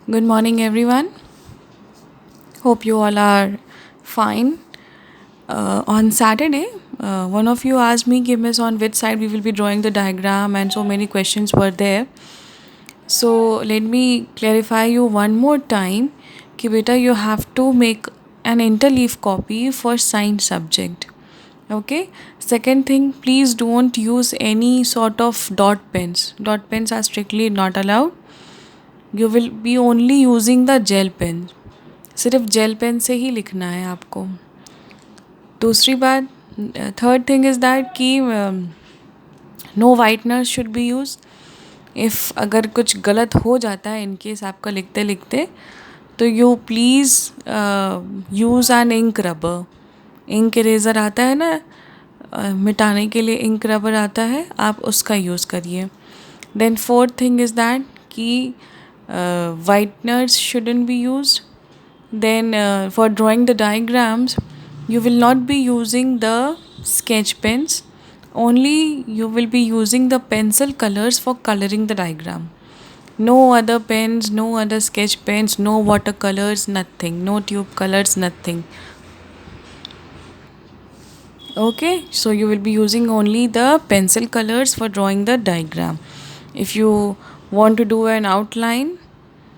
Good morning, everyone. Hope you all are fine. On Saturday, one of you asked me, "Give us on which side we will be drawing the diagram," and so many questions were there. So let me clarify you one more time, कि बेटा you have to make an interleaf copy for science subject. Okay. Second thing, please don't use any sort of dot pens. Dot pens are strictly not allowed. You will be only using the gel pen. सिर्फ gel pen से ही लिखना है आपको. दूसरी बात, third thing is that कि no whitener should be use. If अगर कुछ गलत हो जाता है इनकेस आपका लिखते लिखते, तो you please use an ink rubber. Ink eraser आता है ना, मिटाने के लिए इंक रबर आता है, आप उसका यूज़ करिए. Then fourth thing is that कि whiteners shouldn't be used. Then for drawing the diagrams, you will not be using the sketch pens. Only you will be using the pencil colors for coloring the diagram. No other pens, no other sketch pens, no watercolors, nothing. No tube colors, nothing. Okay, so you will be using only the pencil colors for drawing the diagram. If you want to do an outline,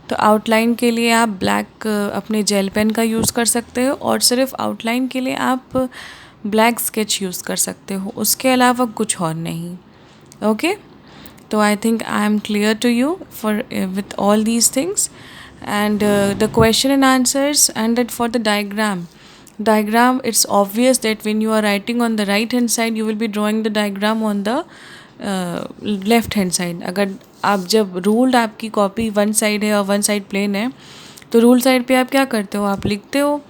तो outline के लिए आप black अपने gel pen का use कर सकते हो, और सिर्फ आउटलाइन के लिए आप ब्लैक स्केच यूज़ कर सकते हो, उसके अलावा कुछ और नहीं. ओके, तो I think I am clear to you for with all these things. And the question and answers and that for the diagram, it's obvious that when you are writing on the right hand side, you will be drawing the diagram on the left hand side. अगर आप जब ruled आपकी copy one side है और one side plane है, तो rule side पे आप क्या करते हो, आप लिखते हो,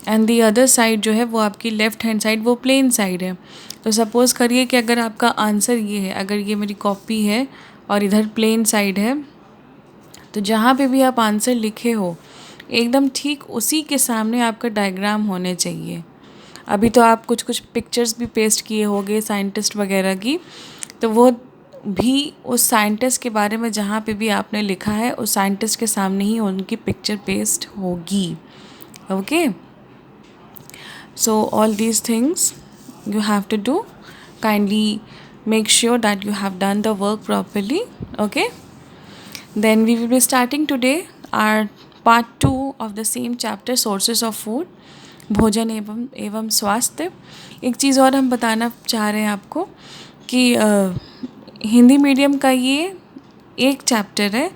एंड दी अदर साइड जो है वो आपकी लेफ़्ट हैंड साइड वो प्लेन साइड है. तो सपोज़ करिए कि अगर आपका आंसर ये है, अगर ये मेरी कॉपी है और इधर प्लेन साइड है, तो जहाँ पे भी आप आंसर लिखे हो एकदम ठीक उसी के सामने आपका डायग्राम होने चाहिए. अभी तो आप कुछ कुछ पिक्चर्स भी पेस्ट किए होंगे साइंटिस्ट वगैरह की, तो वो भी उस साइंटिस्ट के बारे में जहाँ पे भी आपने लिखा है उस साइंटिस्ट के सामने ही उनकी पिक्चर पेस्ट होगी. Okay, so all these things you have to do. Kindly make sure that you have done the work properly. Okay, then we will be starting today our part 2 of the same chapter, sources of food, भोजन एवं स्वास्थ्य. एक चीज़ और हम बताना चाह रहे हैं आपको कि हिंदी मीडियम का ये एक चैप्टर है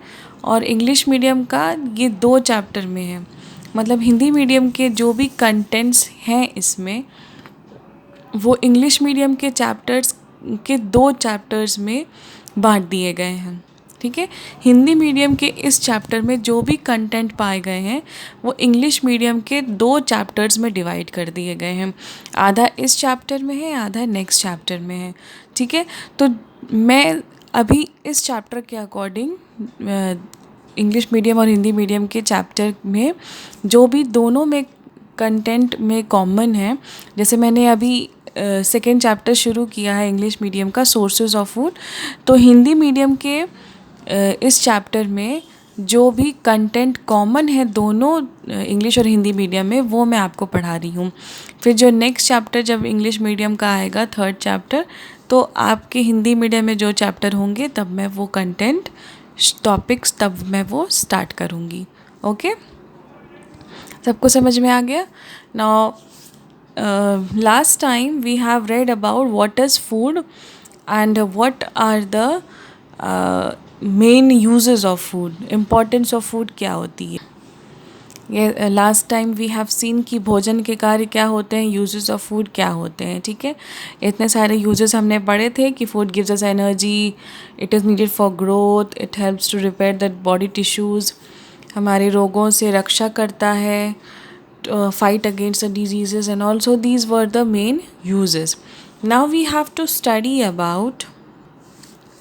और इंग्लिश मीडियम का ये 2 चैप्टर में है. मतलब हिंदी मीडियम के जो भी कंटेंट्स हैं इसमें, वो इंग्लिश मीडियम के चैप्टर्स के 2 चैप्टर्स में बांट दिए गए हैं. ठीक है, हिंदी मीडियम के इस चैप्टर में जो भी कंटेंट पाए गए हैं वो इंग्लिश मीडियम के 2 चैप्टर्स में डिवाइड कर दिए गए हैं. आधा इस चैप्टर में है, आधा नेक्स्ट चैप्टर में है. ठीक है, तो मैं अभी इस चैप्टर के अकॉर्डिंग इंग्लिश मीडियम और हिंदी मीडियम के चैप्टर में जो भी दोनों में कंटेंट में कॉमन है, जैसे मैंने अभी सेकेंड चैप्टर शुरू किया है इंग्लिश मीडियम का, सोर्सेज ऑफ फूड, तो हिंदी मीडियम के इस चैप्टर में जो भी कंटेंट कॉमन है दोनों इंग्लिश और हिंदी मीडियम में, वो मैं आपको पढ़ा रही हूँ. फिर जो नेक्स्ट चैप्टर जब इंग्लिश मीडियम का आएगा, थर्ड चैप्टर, तो आपके हिंदी मीडियम में जो चैप्टर होंगे तब मैं वो कंटेंट टॉपिक्स तब मैं वो स्टार्ट करूँगी. ओके, सबको समझ में आ गया? Now last time we have read about what is food and what are the main uses of food, importance of food क्या होती है. ये last time we have seen कि भोजन के कार्य क्या होते हैं, यूजेस ऑफ फूड क्या होते हैं. ठीक है, इतने सारे यूजेस हमने पढ़े थे कि food gives us energy, it is needed for growth, it helps to repair that body tissues, हमारे रोगों से रक्षा करता है, fight against the diseases, and also these were the main uses. Now we have to study about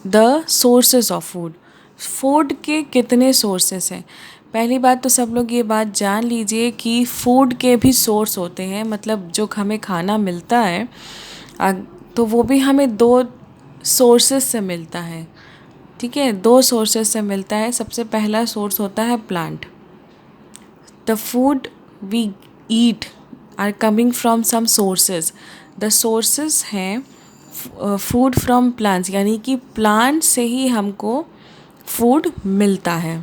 the sources of food. Food के कितने sources हैं. पहली बात तो सब लोग ये बात जान लीजिए कि फूड के भी सोर्स होते हैं, मतलब जो हमें खाना मिलता है तो वो भी हमें 2 सोर्सेस से मिलता है. ठीक है, 2 सोर्सेस से मिलता है. सबसे पहला सोर्स होता है plant. The food we eat are coming from some sources. The sources हैं फूड फ्रॉम प्लांट्स, यानी कि प्लांट से ही हमको फूड मिलता है.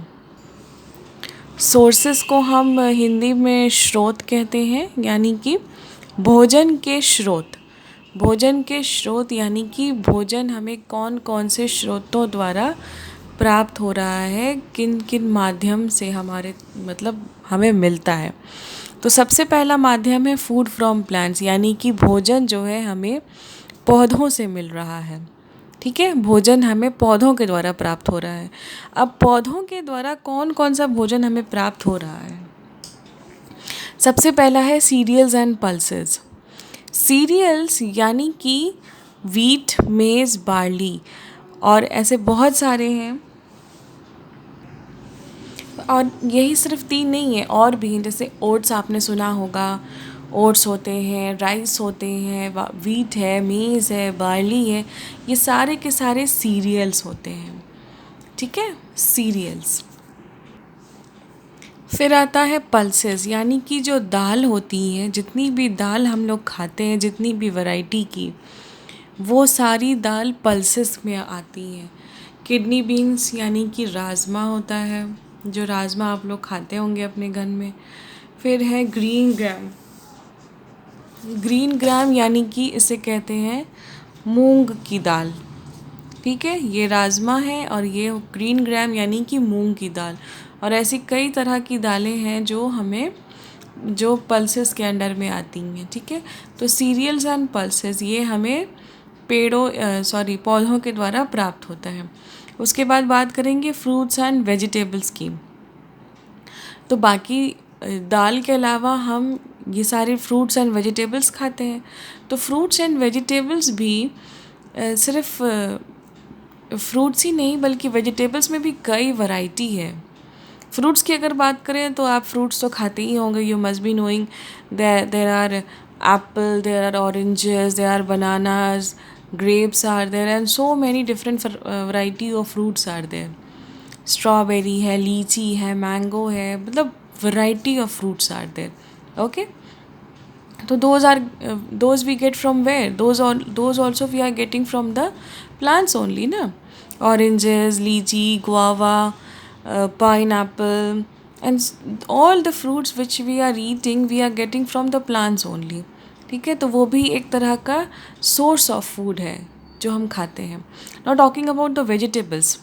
सोर्सेस को हम हिंदी में स्रोत कहते हैं, यानी कि भोजन के स्रोत. भोजन के स्रोत यानी कि भोजन हमें कौन कौन से स्रोतों द्वारा प्राप्त हो रहा है, किन किन माध्यम से हमारे मतलब हमें मिलता है. तो सबसे पहला माध्यम है फूड फ्रॉम प्लांट्स, यानी कि भोजन जो है हमें पौधों से मिल रहा है. ठीक है, भोजन हमें पौधों के द्वारा प्राप्त हो रहा है. अब पौधों के द्वारा कौन कौन सा भोजन हमें प्राप्त हो रहा है? सबसे पहला है सीरियल्स एंड पल्सेस. सीरियल्स यानी कि वीट, मेज़, बार्ली और ऐसे बहुत सारे हैं. और यही सिर्फ 3 नहीं है, और भी हैं. जैसे ओट्स आपने सुना होगा, ओट्स होते हैं, राइस होते हैं, वीट है, मेज़ है, बार्ली है. ये सारे के सारे सीरियल्स होते हैं. ठीक है, सीरियल्स. फिर आता है पल्सेस, यानी कि जो दाल होती हैं, जितनी भी दाल हम लोग खाते हैं, जितनी भी वैरायटी की, वो सारी दाल पल्सेस में आती हैं. किडनी बीन्स यानी कि राजमा होता है, जो राजमा आप लोग खाते होंगे अपने घर में. फिर है ग्रीन ग्राम. ग्रीन ग्राम यानी कि इसे कहते हैं मूंग की दाल. ठीक है, ये राजमा है और ये ग्रीन ग्राम यानी कि मूंग की दाल. और ऐसी कई तरह की दालें हैं जो हमें जो पल्सेस के अंडर में आती हैं. ठीक है, तो सीरियल्स एंड पल्सेस ये हमें पौधों के द्वारा प्राप्त होता है. उसके बाद बात करेंगे फ्रूट्स एंड वेजिटेबल्स की. तो बाकी दाल के अलावा हम ये सारे फ्रूट्स एंड वेजिटेबल्स खाते हैं. तो फ्रूट्स एंड वेजिटेबल्स भी सिर्फ फ्रूट्स ही नहीं बल्कि वेजिटेबल्स में भी कई वैरायटी है. फ्रूट्स की अगर बात करें तो आप फ्रूट्स तो खाते ही होंगे. You must be knowing there are apple, there are oranges, there are bananas, grapes are there and so many different variety of fruits are there. Strawberry है, लीची है, मैंगो है, मतलब variety of fruits are there. Okay, तो those we get from where? Those also we are getting from the plants only ना. Oranges, lychee, guava, pineapple and all the fruits which we are eating we are getting from the plants only. ठीक है, तो वो भी एक तरह का source of food है जो हम खाते हैं. Now talking about the vegetables.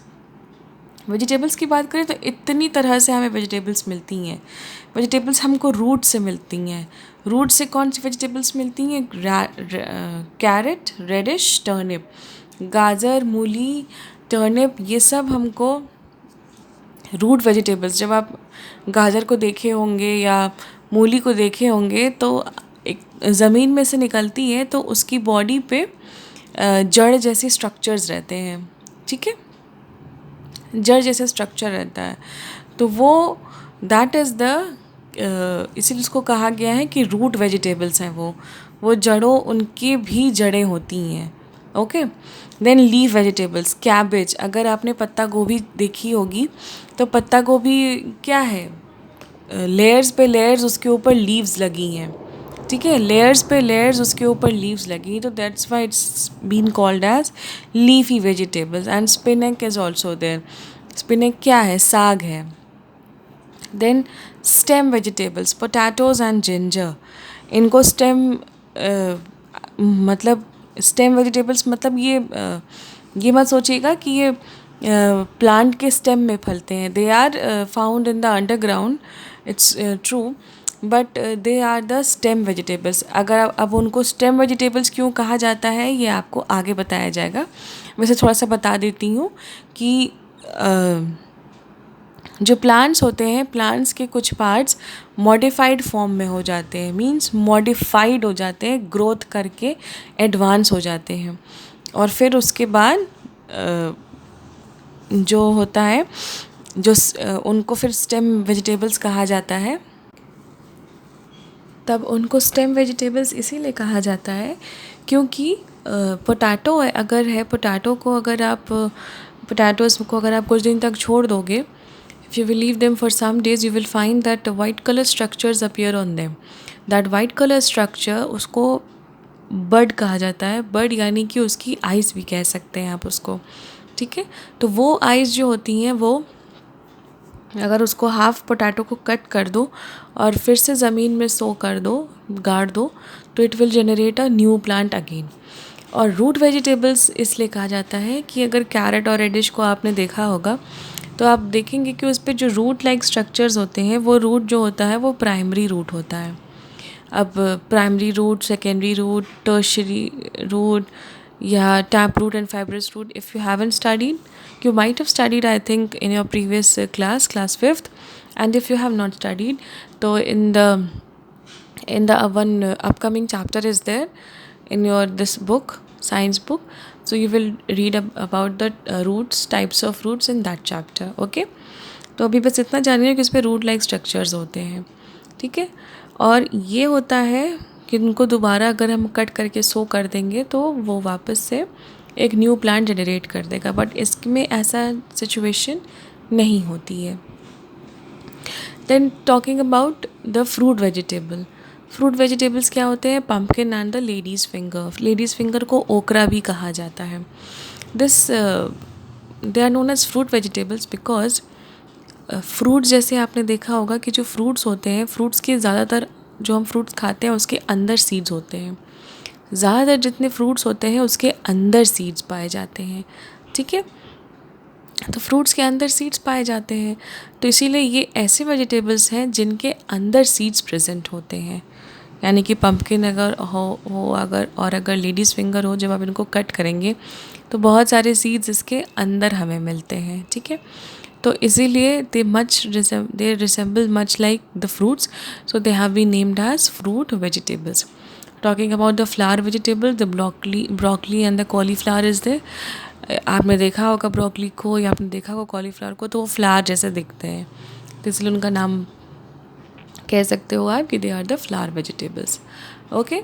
Vegetables की बात करें तो इतनी तरह से हमें वेजिटेबल्स मिलती हैं. वेजिटेबल्स हमको रूट से मिलती हैं. रूट से कौन सी वेजिटेबल्स मिलती हैं? कैरेट, रेडिश, टर्निप, गाजर, मूली, टर्निप, ये सब हमको रूट वेजिटेबल्स. जब आप गाजर को देखे होंगे या मूली को देखे होंगे तो एक ज़मीन में से निकलती है तो उसकी बॉडी पे जड़ जैसे स्ट्रक्चर्स रहते हैं. ठीक है, जड़ जैसे स्ट्रक्चर रहता है. तो वो दैट इज़ द इसीलिए उसको कहा गया है कि रूट वेजिटेबल्स हैं. वो जड़ों उनकी भी जड़ें होती हैं. Okay, then leaf vegetables. Cabbage, अगर आपने पत्ता गोभी देखी होगी तो पत्ता गोभी क्या है? लेयर्स पे लेयर्स उसके ऊपर लीव्स लगी हैं. ठीक है, लेयर्स पे लेयर्स उसके ऊपर लीव्स लगी, तो that's why it's been called as leafy vegetables. And spinach is also there. Spinach क्या है? साग है. Then stem vegetables, potatoes and ginger. इनको स्टेम मतलब स्टेम वेजिटेबल्स मतलब ये मत सोचिएगा कि ये प्लांट के स्टेम में फलते हैं. They are found in the underground, it's true, but they are the stem vegetables. अगर अब उनको स्टेम वेजिटेबल्स क्यों कहा जाता है ये आपको आगे बताया जाएगा. वैसे थोड़ा सा बता देती हूँ कि जो प्लांट्स होते हैं, प्लांट्स के कुछ पार्ट्स मॉडिफाइड फॉर्म में हो जाते हैं. मींस मॉडिफाइड हो जाते हैं, ग्रोथ करके एडवांस हो जाते हैं. और फिर उसके बाद जो होता है जो उनको फिर स्टेम वेजिटेबल्स कहा जाता है. तब उनको स्टेम वेजिटेबल्स इसीलिए कहा जाता है क्योंकि पोटैटो अगर है, पोटैटोज़ को अगर आप कुछ दिन तक छोड़ दोगे, If you will leave them for some days, you will find that white color structures appear on them. That white color structure, उसको बर्ड कहा जाता है. बर्ड यानी कि उसकी आइज़ भी कह सकते हैं आप उसको. ठीक है. तो वो आइज़ जो होती हैं वो, अगर उसको हाफ पोटैटो को कट कर दो और फिर से ज़मीन में सो कर दो, गाड़ दो, तो it will generate a new plant again. और रूट वेजिटेबल्स इसलिए कहा जाता है कि अगर कैरेट और रेडिश को आपने देखा होगा तो आप देखेंगे कि उस पर जो रूट लाइक स्ट्रक्चर्स होते हैं, वो रूट जो होता है वो प्राइमरी रूट होता है. अब primary root, secondary root, tertiary root या tap root and fibrous root, if you haven't studied, you might have studied I think in your previous class 5th, and if you have not studied, so in the one upcoming chapter is there in your this book, science book, so you will read about the roots, types of roots in that chapter. Okay, तो अभी बस इतना जानिए कि इस पर root like structures होते हैं. ठीक है. और ये होता है कि उनको दोबारा अगर हम कट करके सो कर देंगे तो वो वापस से एक न्यू प्लांट जनरेट कर देगा. बट इसमें ऐसा सिचुएशन नहीं होती है. Then talking about the fruit vegetable. Fruit vegetables क्या होते हैं? Pumpkin and the ladies finger. Ladies finger को ओकरा भी कहा जाता है. This they are known as fruit vegetables because fruit, जैसे आपने देखा होगा कि जो फ्रूट्स होते हैं, फ्रूट्स के ज़्यादातर जो हम फ्रूट्स खाते हैं उसके अंदर सीड्स होते हैं. ज़्यादातर जितने फ्रूट्स होते हैं उसके अंदर सीड्स पाए जाते हैं. ठीक है. तो फ्रूट्स के अंदर सीड्स पाए जाते हैं, तो इसीलिए ये ऐसे वेजिटेबल्स हैं जिनके अंदर सीड्स प्रेजेंट होते हैं. यानी कि पम्पकिन अगर हो अगर, और अगर लेडीज़ फिंगर हो, जब आप इनको कट करेंगे तो बहुत सारे सीड्स इसके अंदर हमें मिलते हैं. ठीक है. तो इसीलिए they resemble much like the fruits, so they have been named as fruit vegetables. Talking about the flower vegetable, the broccoli and the cauliflower is there. आपने देखा होगा ब्रोकली को या आपने देखा होगा कॉलीफ्लावर को, तो वो फ्लावर जैसे दिखते हैं, तो इसलिए उनका नाम कह सकते हो आप कि they are the flower vegetables. Okay.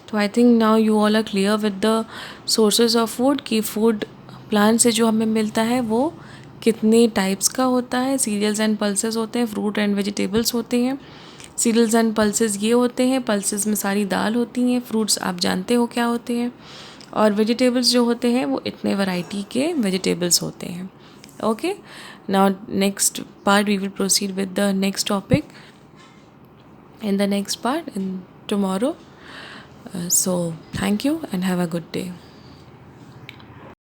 तो I think now you all are clear with the sources of food, कि फूड प्लांट से जो हमें मिलता है वो कितने टाइप्स का होता है. सीरियल्स एंड पल्सेस होते हैं, फ्रूट एंड वेजिटेबल्स होते हैं. सीरियल्स एंड पल्सेस ये होते हैं, पल्सेस में सारी दाल होती हैं. फ्रूट्स आप जानते हो क्या होते हैं. और वेजिटेबल्स जो होते हैं वो इतने वैरायटी के वेजिटेबल्स होते हैं. Okay. Now next part we will proceed with the next topic in the next part in tomorrow. So thank you and have a good day.